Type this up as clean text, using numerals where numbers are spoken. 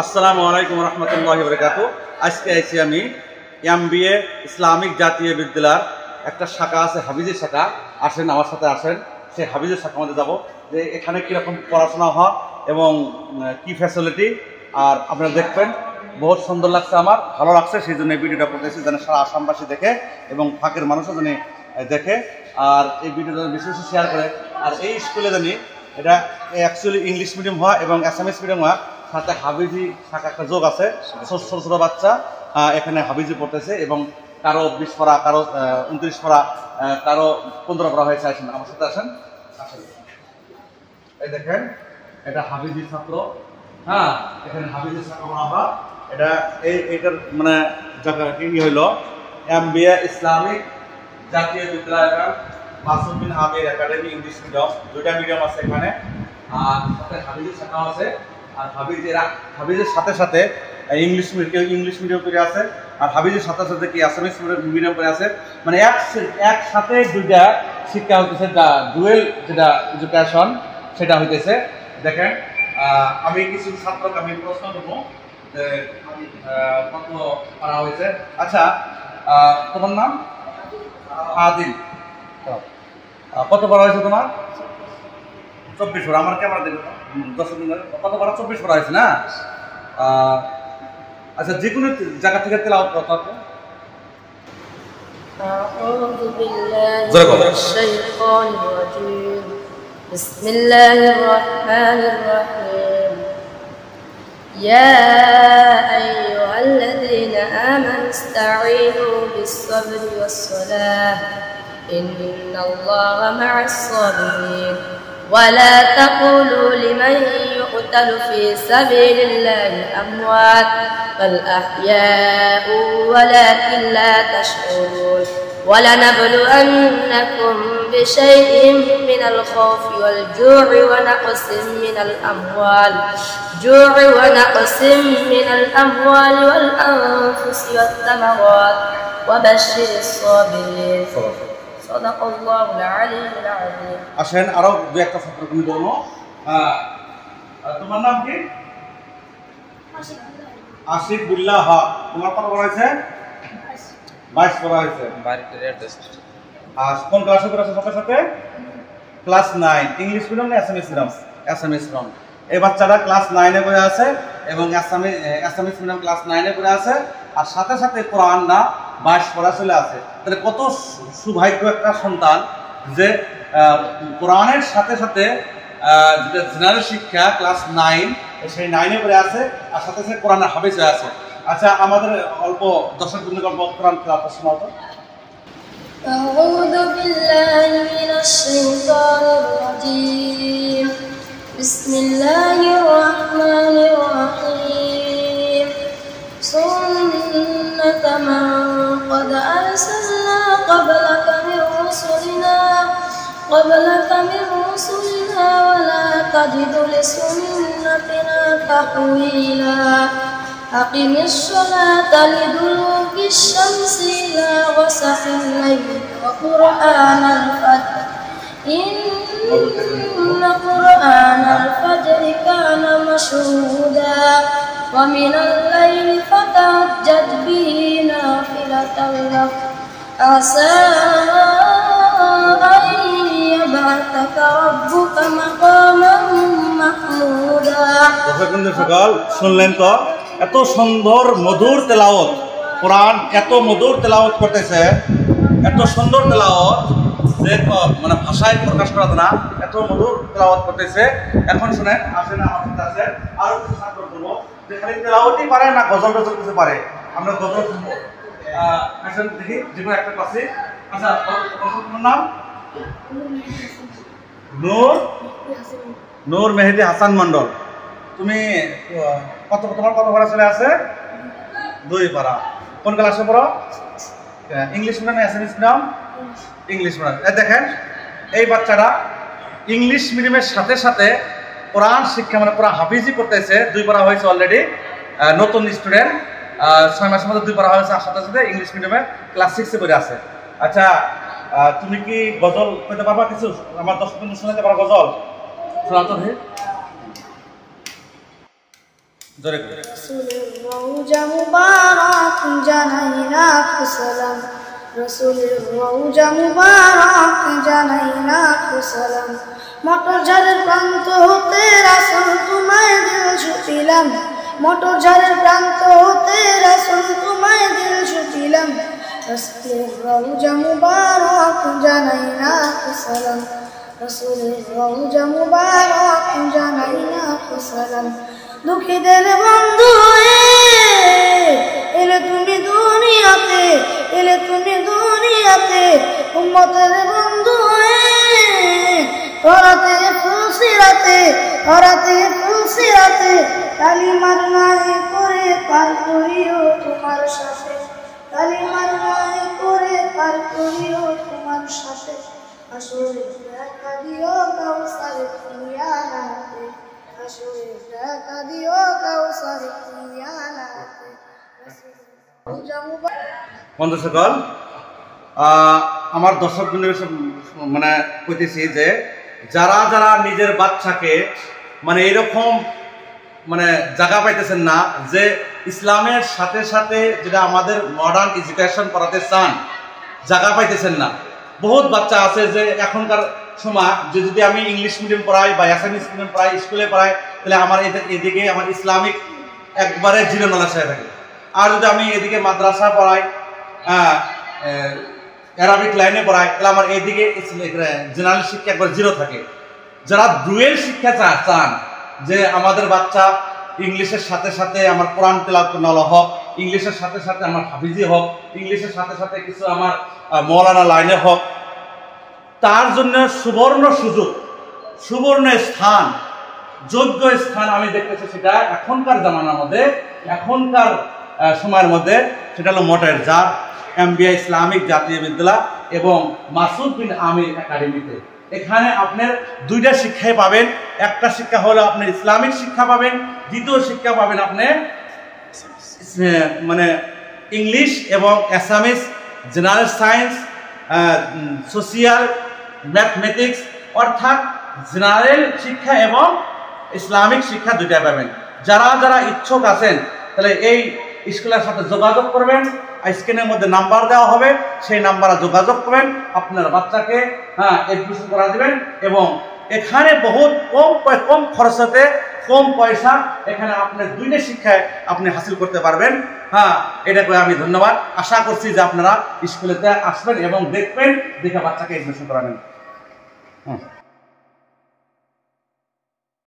আসসালামু আলাইকুম রহমতুল্লাহি ওয়া বারাকাতুহু। আজকে আইছি আমি MBA ইসলামিক জাতীয় বিদ্যালয়ের একটা শাখা আছে, হাফিজি শাখা। আসেন, আমার সাথে আসেন, সেই হাফিজি শাখা মধ্যে যাবো, যে এখানে কীরকম পড়াশোনা হয় এবং কি ফ্যাসিলিটি। আর আপনারা দেখবেন, বহুত সুন্দর লাগছে, আমার ভালো লাগছে, সেই জন্য এই ভিডিওটা করতেছি, যেন সারা আসামবাসী দেখে এবং ফাঁকের মানুষও যেন দেখে, আর এই ভিডিওটা বেশি বেশি শেয়ার করে। আর এই স্কুলে জানি এটা অ্যাকচুয়ালি ইংলিশ মিডিয়াম হয় এবং অ্যাসামিস মিডিয়াম হয়, সাথে হাফিজি শাখা একটা যোগ আছে। ছোট ছোট বাচ্চা এখানে হাফিজি পড়তেছে এবং কারো 20 পড়া, কারো 29 পড়া, কারো 15 পড়া হয়েছে। আসেন, আমার সাথে আসেন। এই দেখেন, এটা হাফিজি ছাত্র। হ্যাঁ, এখানে হাফিজি শাখা পড়া হয়। এটা এইটার মানে জায়গা কি হইলো MBA ইসলামিক জাতীয় বিদ্যালয় মাসুদ বিন আমির একাডেমি ইংলিশ মিডিয়াম, দুইটা মিডিয়াম আছে এখানে। আর সাথে হাফিজি শাখা আছে। আর হাফিজের সাথে সাথে ইংলিশ মিডিয়াম করে আছে, আর হাফিজের সাথে সাথে কি আসামিস মিডিয়াম করে আছে। মানে একসাথে দুইটা শিক্ষা হইতেছে, ডুয়েল যেটা এডুকেশন সেটা হইতেছে। দেখেন, আমি কিছু ছাত্রকে আমি প্রশ্ন দেবো যে কত পড়া হয়েছে। আচ্ছা, তোমার নাম? আদিল। কত পড়া হয়েছে তোমার? 24 পড়া। আমার ক্যামেরা দেখো, 10 দিন কত পড়া? 24 পড়া হয়েছে না? আচ্ছা, যে কোনো জায়গা থেকে তেলাওয়াত করতে। আউযু বিল্লাহি মিনাশ শাইতানির রাজীম। বিসমিল্লাহির রাহমানির রাহিম। ইয়া আইয়ুহাল্লাযীনা আমানু ইসতাঈনু বিস-সাবরি ওয়াস-সালাহ ইন্নাল্লাহা মা'আস-সাবিরিন। ولا تقولوا لمن يقتل في سبيل الله أموات بل أحياء ولكن لا تشعرون ولنبلونكم بشيء من الخوف والجوع ونقص من الأموال والأنفس والثمرات وبشر الصابرين সাদাকাল্লাহুল আলিয়্যুল আযীম। আসেন, আরো দুই একটা ছাত্র তুমি বলবো। তোমার নাম কি? আশিক বিল্লাহ হক। তোমার কত পড়া হয়েছে? 22 পড়া হয়েছে। আর কোন ক্লাসে পড়াছো সবার সাথে? ক্লাস 9। ইংলিশ মিডিয়াম না অ্যাসামিস মিডিয়াম? Assamese medium. এই বাচ্চাটা ক্লাস 9 এ পড়ে আছে এবং অ্যাসামিস মিডিয়াম ক্লাস 9 এ পড়ে আছে, আর সাথে সাথে কোরআন না 22 পড়া চলে আছে। তাহলে কত সৌভাগ্য একটা সন্তান যে কোরআনের সাথে সাথে যেটা জেনারেল শিক্ষা ক্লাস 9, সেই 9 এ পড়ে আছে, আর সাথে সাথে কোরআনের হাফেজ হয়ে আছে। আচ্ছা, আমাদের অল্প দর্শক বৃন্দ গল্প কোরআন তেলাওয়াত শোনাও তো। আউযু বিল্লাহি মিনাশ শাইতানির রাজীম। বিসমিল্লাহির রাহমানির রাহিম। সুন্নাত মান قد أرسلنا قبلك من رسلنا ولا تجد لسنتنا تحويلا أقم الصلاة لدلوك الشمس إلى غسق الليل وقرآن الفجر إن قرآن الفجر كان مشهودا ومن الليل فتهجد به نافلة لك عسى أن يبعثك ربك مقاما محمودا। সকাল শুনলেন তো, এত সুন্দর মধুর তেলাওয়াত, কোরআন এত মধুর তেলাওয়াত করতেছে, এত সুন্দর তেলাওয়াত যে মানে ভাষায় প্রকাশ করা না, এত মধুর তেলাওয়াত করতেছে। এখন শুনেন, আসেন আমার সাথে আসেন, আরো কিছু ছাত্র বলবো যে খালি তেলাওয়াতই পারে না, গজল টজল কিছু পারে। আমরা গজল শুনবো। আসেন দেখি, যে কোনো একটা ক্লাসে। আচ্ছা, তোমার নাম? নূর মেহেদি হাসান মন্ডল। তুমি তোমার কত পড়া চলে আছে? 2 পড়া। কোন ক্লাসে পড়ো? ইংলিশ মিডিয়াম না অ্যাসামিস মিডিয়াম? English medium. দেখেন, এই বাচ্চারা ইংলিশ মিডিয়ামের সাথে সাথে কোরআন শিক্ষা মানে কোরআন হাফিজি করতেছে। 2 পড়া হয়েছে অলরেডি, নতুন স্টুডেন্ট, 6 মাসের মধ্যে 2 পড়া হয়েছে, আর সাথে সাথে ইংলিশ মিডিয়ামে ক্লাস 6 এ পড়ে আছে। আচ্ছা, তুমি কি গজল পেতে পারবা? কিছু আমার দর্শকদের শোনাতে পারো গজল? শোনাতো হে। জোরে করে। রাসূলের রওজা মুবারক জানাই লাখ সালাম, রাসূলের রওজা মুবারক জানাই লাখ সালাম। মোটর ঝড়ের প্রান্ত হতে রাসূল তোমায় দিল ছুটিলাম, মোটর ঝড়ের প্রান্ত হতে রাসূল তোমায় দিল ছুটিলাম। রাসূলের রওজা মুবারক জানাই লাখ সালাম, রাসূলের রওজা মুবারক জানাই লাখ সালাম। দুঃখীদের বন্ধু এলে তুমি দুনিয়াতে, এলে তুমি দুনিয়াতে, উম্মতের বন্ধু তোরাতে ফুলসিরাতে, তোরাতে ফুলসিরাতে, কালিমার নাই করে পার করিও তোমার সাথে, কালিমার নাই করে পার করিও তোমার সাথে। আসলে দেখা দিও কাউসারে পিয়ালাতে, আসলে দেখা দিও কাউসারে পিয়ালাতে। বন্ধু সকল, আমার দর্শক মানে কইতেছি যে যারা যারা নিজের বাচ্চাকে মানে এরকম মানে জায়গা পাইতেছেন না যে ইসলামের সাথে সাথে যেটা আমাদের মডার্ন এডুকেশন পড়াতে চান, জায়গা পাইতেছেন না। বহুত বাচ্চা আছে যে এখনকার সময় যে যদি আমি ইংলিশ মিডিয়াম পড়াই বা অ্যাসামিস মিডিয়াম পড়াই, স্কুলে পড়াই, তাহলে আমার এদিকে আমার ইসলামিক একবারে জিরো নলেজ হয়ে থাকে। আর যদি আমি এদিকে মাদ্রাসা পড়াই, অ্যারাবিক লাইনে পড়াই, তাহলে আমার এদিকে জেনারেল শিক্ষা একবার জিরো থাকে। যারা ডুয়েল শিক্ষা চান যে আমাদের বাচ্চা ইংলিশের সাথে সাথে আমার কোরআন তেলাওয়াত নল হোক, ইংলিশের সাথে সাথে আমার হাফিজি হোক, ইংলিশের সাথে সাথে কিছু আমার মৌলানা লাইনে হোক, তার জন্য সুবর্ণ সুযোগ, সুবর্ণ স্থান, যোগ্য স্থান আমি দেখতেছি সেটা এখনকার জামানার মধ্যে, এখনকার সময়ের মধ্যে, সেটা হলো মোটের জার এমবিএ ইসলামিক জাতীয় বিদ্যালয় এবং মাসুদ বিন আমির একাডেমিতে। এখানে আপনার দুইটা শিক্ষাই পাবেন। একটা শিক্ষা হলো আপনার ইসলামিক শিক্ষা পাবেন, দ্বিতীয় শিক্ষা পাবেন আপনি মানে ইংলিশ এবং Assamese, general science, social, mathematics, অর্থাৎ জেনারেল শিক্ষা এবং ইসলামিক শিক্ষা দুইটা পাবেন। যারা যারা ইচ্ছুক আছেন তাহলে এই স্কুলের সাথে যোগাযোগ করবেন, স্ক্রিনের মধ্যে নাম্বার দেওয়া হবে, সেই নাম্বারে যোগাযোগ করবেন, আপনার বাচ্চাকে এডমিশন করা দেবেন। এবং এখানে বহুত কম খরচাতে, কম পয়সা, এখানে আপনার দুইটা শিক্ষায় আপনি হাসিল করতে পারবেন। এটাকে আমি ধন্যবাদ। আশা করছি যে আপনারা স্কুলেতে আসবেন এবং দেখবেন, দেখে বাচ্চাকে এডমিশন করাবেন।